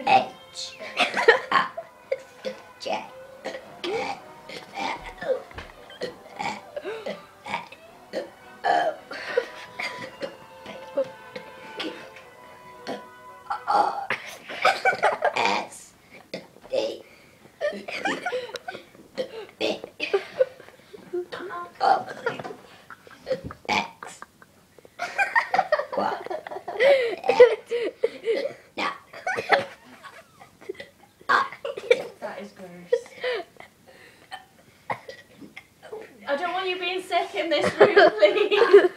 H J S D B O X Y. Now. That is gross. I don't want you being sick in this room, please.